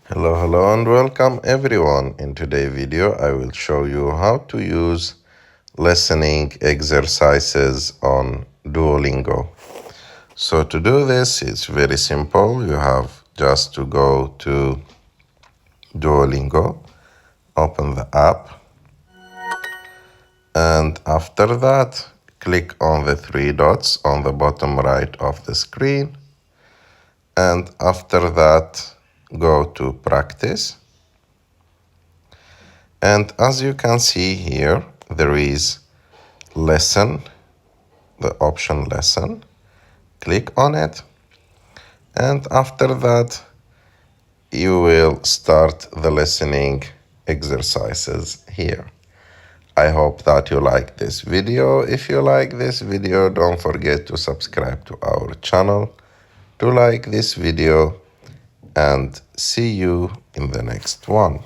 Hello and welcome everyone. In today's video I will show you how to use listening exercises on Duolingo. So to do this it's very simple. You have just to go to Duolingo, open the app, and after that click on the three dots on the bottom right of the screen, and after that go to practice. And as you can see here, there is lesson, the option lesson. Click on it. And after that, you will start the listening exercises here. I hope that you like this video. If you like this video, don't forget to subscribe to our channel, to like this video, and see you in the next one.